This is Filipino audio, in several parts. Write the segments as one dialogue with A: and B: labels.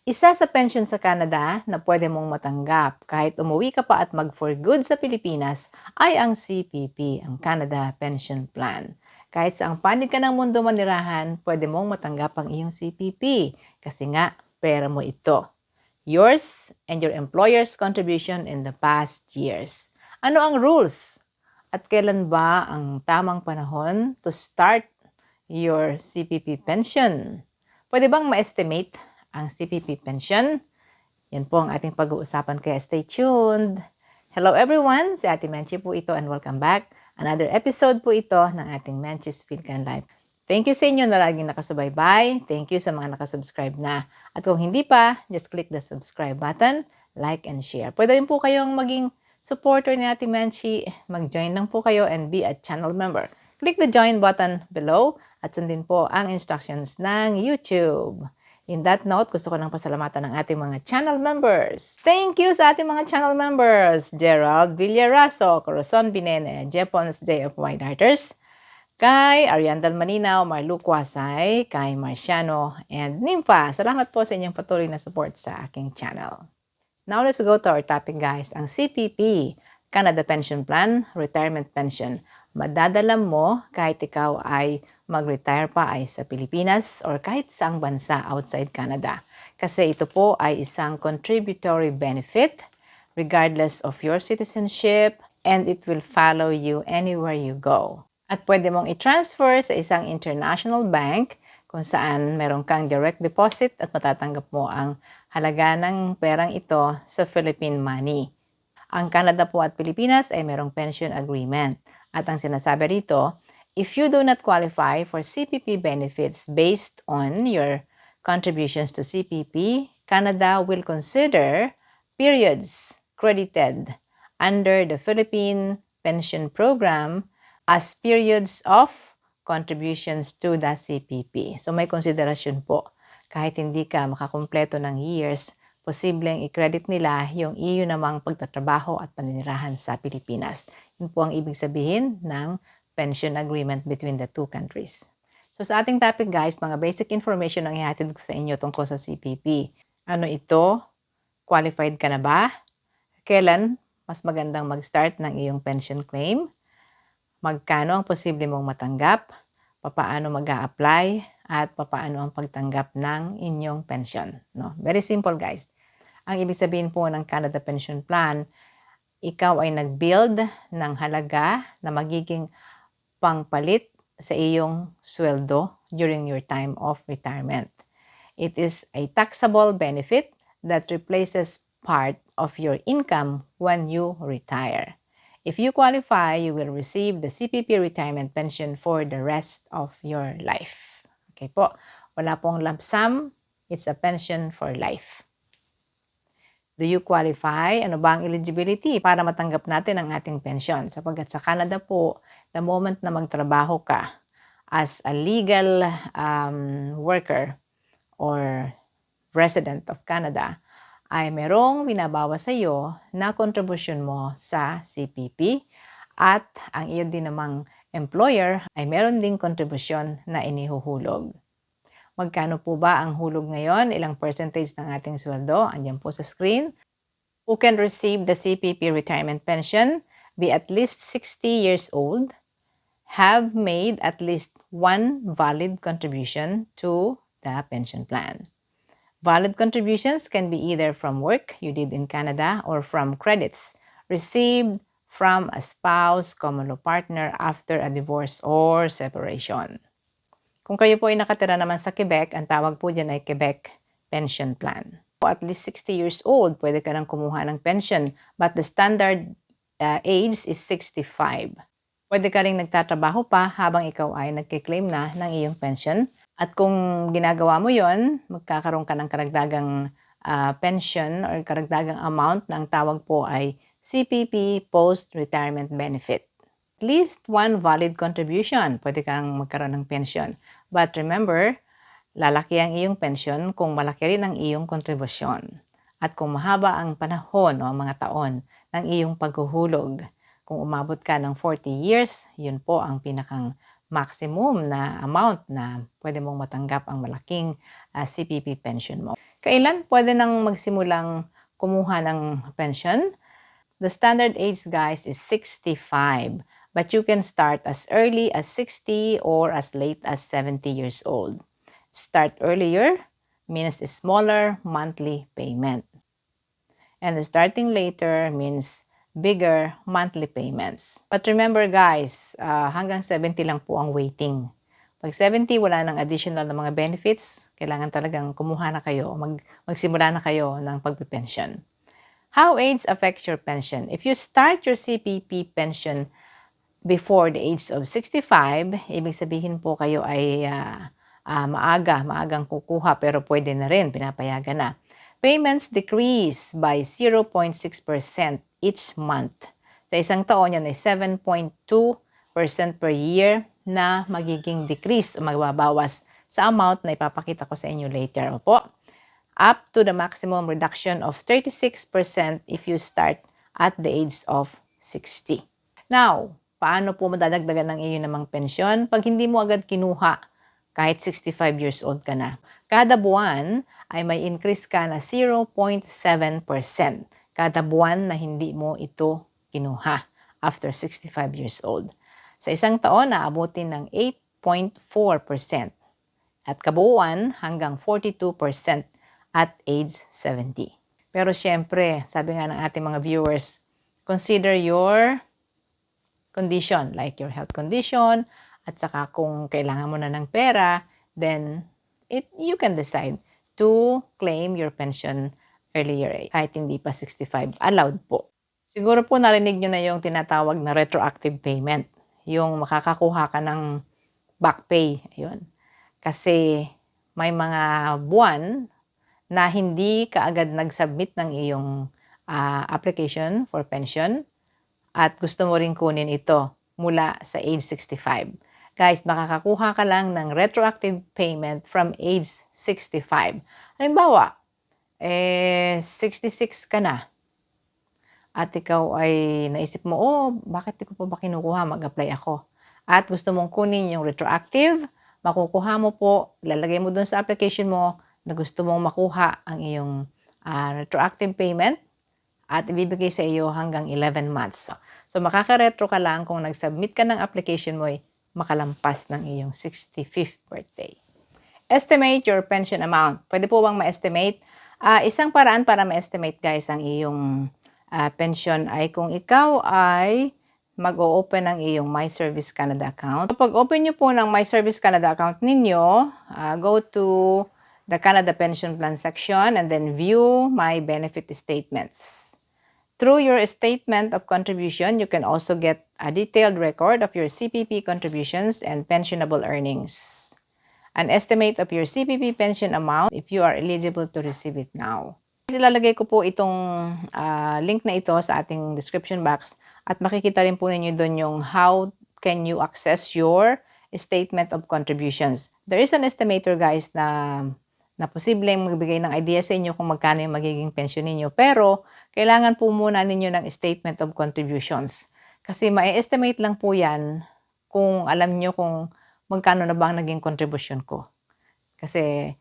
A: Isa sa pension sa Canada na pwede mong matanggap kahit umuwi ka pa at mag-for good sa Pilipinas ay ang CPP, ang Canada Pension Plan. Kahit saang panig ka ng mundo manirahan, pwede mong matanggap ang iyong CPP kasi nga, pera mo ito. Yours and your employer's contribution in the past years. Ano ang rules? At kailan ba ang tamang panahon to start your CPP pension? Pwede bang ma-estimate ang CPP pension? Yan po ang ating pag-uusapan kaya stay tuned. Hello everyone, si Ate Menchi po ito and welcome back. Another episode po ito ng ating Menchi's Philcan Life. Thank you sa inyo na laging nakasubaybay. Thank you sa mga nakasubscribe na. At kung hindi pa, just click the subscribe button, like and share. Pwede rin po kayong maging supporter ni Ate Menchi. Mag-join lang po kayo and be a channel member. Click the join button below at sundin po ang instructions ng YouTube. In that note, gusto ko nang pasalamatan ng ating mga channel members. Thank you sa ating mga channel members. Gerald Villaraso, Corazon Binene, Jepons Day of White Darters, kay Ariandal Maninaw, Marlu Kwasay, kay Marciano, and Nimpa. Salamat po sa inyong patuloy na support sa aking channel. Now let's go to our topic guys, ang CPP, Canada Pension Plan, Retirement Pension. Madadala mo kahit ikaw ay mag-retire pa ay sa Pilipinas or kahit saang bansa outside Canada. Kasi ito po ay isang contributory benefit regardless of your citizenship and it will follow you anywhere you go. At pwede mong i-transfer sa isang international bank kung saan meron kang direct deposit at matatanggap mo ang halaga ng perang ito sa Philippine money. Ang Canada po at Pilipinas ay merong pension agreement. At ang sinasabi rito, if you do not qualify for CPP benefits based on your contributions to CPP, Canada will consider periods credited under the Philippine Pension Program as periods of contributions to the CPP. So may konsiderasyon po. Kahit hindi ka makakumpleto ng years, posibleng i-credit nila yung iyo namang pagtatrabaho at paninirahan sa Pilipinas. Yun po ang ibig sabihin ng pension agreement between the two countries. So sa ating topic guys, mga basic information ang ihatid ko sa inyo tungkol sa CPP. Ano ito? Qualified ka na ba? Kailan mas magandang mag-start ng iyong pension claim? Magkano ang posible mong matanggap? Papaano mag-a-apply? At papaano ang pagtanggap ng inyong pension? No? Very simple guys. Ang ibig sabihin po ng Canada Pension Plan, ikaw ay nag-build ng halaga na magiging pangpalit sa iyong sweldo during your time of retirement. It is a taxable benefit that replaces part of your income when you retire. If you qualify, you will receive the CPP retirement pension for the rest of your life. Okay po, wala pong lump sum, it's a pension for life. Do you qualify? Ano ba ang eligibility para matanggap natin ang ating pension? Sapagkat sa Canada po, the moment na magtrabaho ka as a legal worker or resident of Canada, ay merong binabawas sa iyo na kontribusyon mo sa CPP at ang iyo din namang employer ay meron ding kontribusyon na inihuhulog. Magkano po ba ang hulog ngayon? Ilang percentage ng ating sweldo? Andiyan po sa screen. Who can receive the CPP retirement pension? Be at least 60 years old. Have made at least one valid contribution to the pension plan. Valid contributions can be either from work you did in Canada or from credits received from a spouse, common law partner after a divorce or separation. Kung kayo po ay nakatira naman sa Quebec, ang tawag po dyan ay Quebec Pension Plan. At least 60 years old, pwede ka nang kumuha ng pension, but the standard age is 65. Pwede ka rin nagtatrabaho pa habang ikaw ay nagkiklaim na ng iyong pension. At kung ginagawa mo yon, magkakaroon ka ng karagdagang pension or karagdagang amount na ang tawag po ay CPP Post-Retirement Benefit. At least one valid contribution, pwede kang magkaroon ng pension. But remember, lalaki ang iyong pension kung malaki rin ang iyong kontribusyon. At kung mahaba ang panahon o mga taon ng iyong paghuhulog, kung umabot ka ng 40 years, yun po ang pinakang maximum na amount na pwede mong matanggap ang malaking CPP pension mo. Kailan pwede nang magsimulang kumuha ng pension? The standard age, guys, is 65. But you can start as early as 60 or as late as 70 years old. Start earlier means a smaller monthly payment. And starting later means bigger monthly payments. But remember, guys, hanggang 70 lang po ang waiting. Pag 70, wala nang additional na mga benefits. Kailangan talagang kumuha na kayo, magsimula na kayo ng pagpipension. How age affects your pension? If you start your CPP pension before the age of 65, ibig sabihin po kayo ay maagang kukuha pero pwede na rin, pinapayagan na. Payments decrease by 0.6% each month. Sa isang taon yan ay 7.2% per year na magiging decrease o magbabawas sa amount na ipapakita ko sa inyo later. Opo. Up to the maximum reduction of 36% if you start at the age of 60. Now, paano po madadagdagan ng iyo namang pensyon pag hindi mo agad kinuha kahit 65 years old ka na? Kada buwan ay may increase ka na 0.7% kada buwan na hindi mo ito kinuha after 65 years old. Sa isang taon, naabutin ng 8.4% at kabuuan hanggang 42% at age 70. Pero syempre, sabi nga ng ating mga viewers, consider your condition, like your health condition, at saka kung kailangan mo na ng pera, then you can decide to claim your pension earlier, kahit hindi pa 65, allowed po. Siguro po narinig nyo na yung tinatawag na retroactive payment, yung makakakuha ka ng back pay, ayun. Kasi may mga buwan na hindi ka agad nag-submit ng iyong application for pension at gusto mo rin kunin ito mula sa age 65. Guys, makakakuha ka lang ng retroactive payment from age 65. Halimbawa, 66 ka na at ikaw ay naisip mo, bakit di ko pa ba kinukuha? Mag-apply ako. At gusto mong kunin yung retroactive, makukuha mo po, lalagay mo dun sa application mo na gusto mong makuha ang iyong retroactive payment at ibibigay sa iyo hanggang 11 months. So makaka-retro ka lang kung nag-submit ka ng application mo ay makalampas ng iyong 65th birthday. Estimate your pension amount. Pwede po bang ma-estimate? Isang paraan para ma-estimate, guys, ang iyong pension ay kung ikaw ay mag-o-open ng iyong My Service Canada account. Pag open nyo po ng My Service Canada account ninyo, go to the Canada Pension Plan section and then view My Benefit Statements. Through your statement of contribution, you can also get a detailed record of your CPP contributions and pensionable earnings. An estimate of your CPP pension amount if you are eligible to receive it now. Ilalagay ko po itong link na ito sa ating description box at makikita rin po ninyo doon yung how can you access your statement of contributions. There is an estimator, guys, na posibleng magbigay ng idea sa inyo kung magkano yung magiging pensyon ninyo. Pero, kailangan po muna ninyo ng statement of contributions. Kasi ma-estimate lang po yan kung alam nyo kung magkano na ba ang naging contribution ko. Kasi,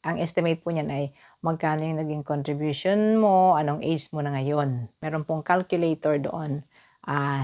A: ang estimate po niyan ay magkano yung naging contribution mo, anong age mo na ngayon. Meron pong calculator doon.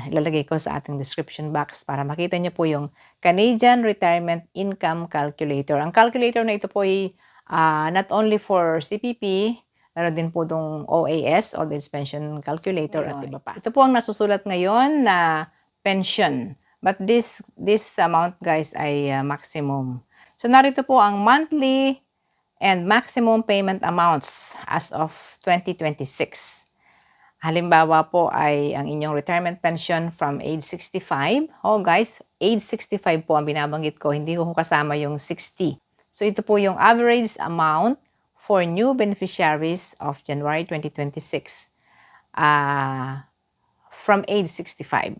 A: Ilalagay ko sa ating description box para makita nyo po yung Canadian Retirement Income Calculator. Ang calculator na ito po ay not only for CPP, meron din po itong OAS, Old Age Pension Calculator, at iba pa. Ito po ang nasusulat ngayon na pension. But this amount, guys, ay maximum. So narito po ang monthly and maximum payment amounts as of 2026. Halimbawa po ay ang inyong retirement pension from age 65. Guys, age 65 po ang binabanggit ko, hindi ko kasama yung 60. So ito po yung average amount for new beneficiaries of January 2026 from age 65.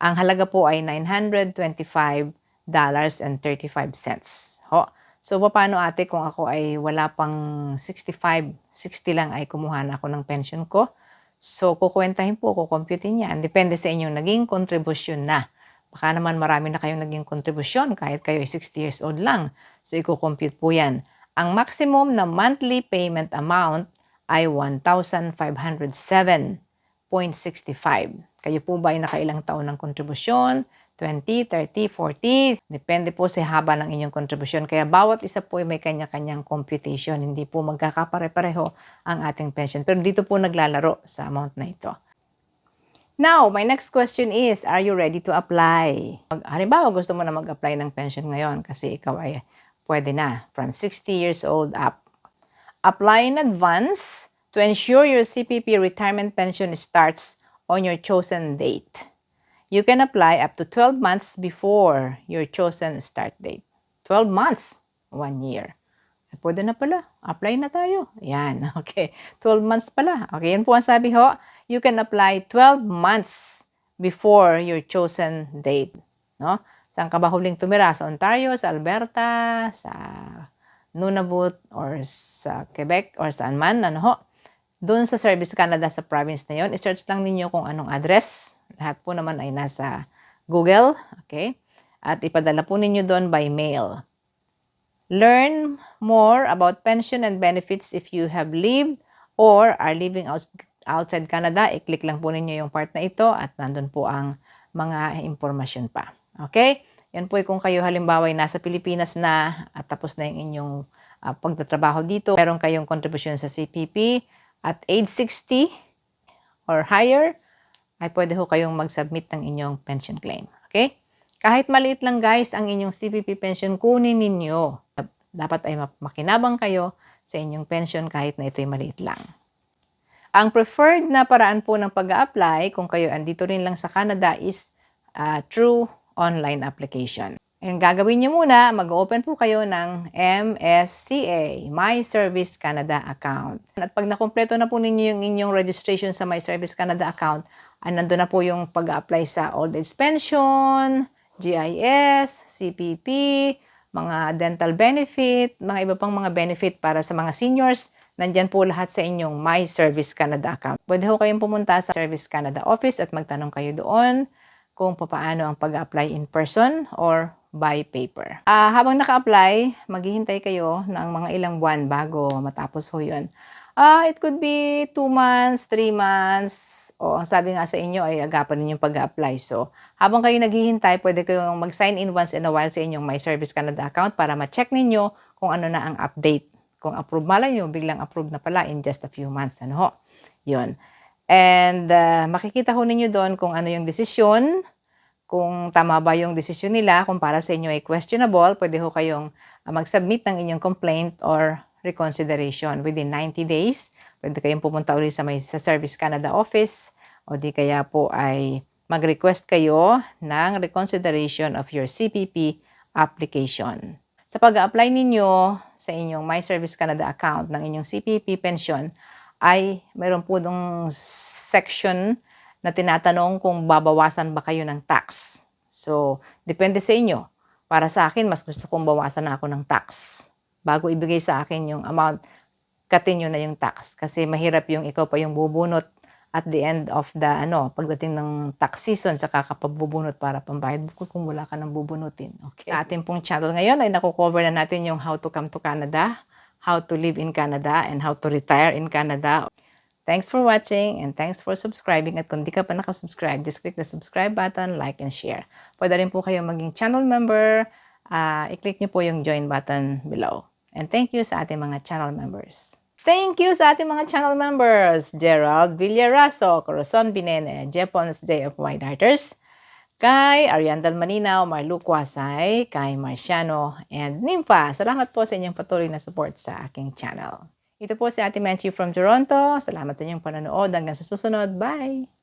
A: Ang halaga po ay $925.35. So, paano ate kung ako ay wala pang 65, 60 lang ay kumuha na ako ng pension ko? So, kukwentahin po, kukomputin yan. Depende sa inyong naging kontribusyon na. Baka naman marami na kayong naging kontribusyon kahit kayo ay 60 years old lang. So, i-compute po yan. Ang maximum na monthly payment amount ay 1,507.65. Kayo po ba ay nakailang taon ng kontribusyon? 20, 30, 40. Depende po sa haba ng inyong kontribusyon. Kaya bawat isa po ay may kanya-kanyang computation. Hindi po magkakapare-pareho ang ating pension. Pero dito po naglalaro sa amount na ito. Now, my next question is, are you ready to apply? Halimbawa, gusto mo na mag-apply ng pension ngayon kasi ikaw ay pwede na from 60 years old up. Apply in advance to ensure your CPP retirement pension starts on your chosen date. You can apply up to 12 months before your chosen start date. 12 months, 1 year. Pwede na pala. Apply na tayo. Yan. Okay. 12 months pala. Okay. Yan po ang sabi ho. You can apply 12 months before your chosen date. No? Saan ka ba huling tumira? Sa Ontario, sa Alberta, sa Nunavut, or sa Quebec, or saan man. Ano ho? Doon sa Service Canada sa province na yon, i-search lang ninyo kung anong address. Lahat po naman ay nasa Google. Okay? At ipadala po ninyo doon by mail. Learn more about pension and benefits if you have lived or are living outside Canada. I-click lang po ninyo yung part na ito at nandun po ang mga impormasyon pa. Okay? Yan po kung kayo halimbawa ay nasa Pilipinas na at tapos na yung inyong pagtatrabaho dito. Meron kayong kontribusyon sa CPP at age 60 or higher, ay pwede ho kayong mag-submit ng inyong pension claim. Okay? Kahit maliit lang guys ang inyong CPP pension, kunin ninyo. Dapat ay makinabang kayo sa inyong pension kahit na ito'y maliit lang. Ang preferred na paraan po ng pag-a-apply kung kayo andito rin lang sa Canada is through online application. Ang gagawin nyo muna, mag-open po kayo ng MSCA, My Service Canada account. At pag nakumpleto na po ninyo yung inyong registration sa My Service Canada account, nandun na po yung pag-apply sa old age pension, GIS, CPP, mga dental benefit, mga iba pang mga benefit para sa mga seniors. Nandyan po lahat sa inyong My Service Canada account. Pwede ho kayong pumunta sa Service Canada office at magtanong kayo doon kung paano ang pag-apply in person or by paper. Habang naka-apply, maghihintay kayo ng mga ilang buwan bago matapos ho yun. It could be 2 months, 3 months, o ang sabi nga sa inyo ay agapan ninyo pag-apply. So, habang kayo naghihintay, pwede kayong mag-sign in once in a while sa inyong My Service Canada account para ma-check ninyo kung ano na ang update. Kung approve, malay nyo, biglang approve na pala in just a few months. Ano ho? Yun. And makikita ho ninyo doon kung ano yung desisyon, kung tama ba yung desisyon nila, kung para sa inyo ay questionable, pwede ho kayong mag-submit ng inyong complaint or reconsideration within 90 days. Pwede kayong pumunta ulit sa Service Canada office o di kaya po ay mag-request kayo ng reconsideration of your CPP application. Sa pag-apply ninyo sa inyong My Service Canada account ng inyong CPP pension, ay mayroon po dong section na tinatanong kung babawasan ba kayo ng tax. So, depende sa inyo. Para sa akin, mas gusto kong bawasan na ako ng tax. Bago ibigay sa akin yung amount, katin nyo na yung tax. Kasi mahirap yung ikaw pa yung bubunot at the end of the, pagdating ng tax season, saka ka pa bubunot para pambayad kung wala ka nang bubunutin. Okay. Sa ating pong channel ngayon ay nakukover na natin yung how to come to Canada, how to live in Canada, and how to retire in Canada. Thanks for watching and thanks for subscribing. At kung di ka pa nakasubscribe, just click the subscribe button, like, and share. Pwede rin po kayong maging channel member. I-click nyo po yung join button below. And thank you sa ating mga channel members. Thank you sa ating mga channel members. Gerald Villaraso, Corazon Binene, Jepons Day of White Darters, kay Ariandal Maninaw, Marlu Kwasay, kay Marciano, and Nympha. Salamat po sa inyong patuloy na support sa aking channel. Ito po si Ate Menchi from Toronto. Salamat sa inyong panonood. Hanggang sa susunod. Bye!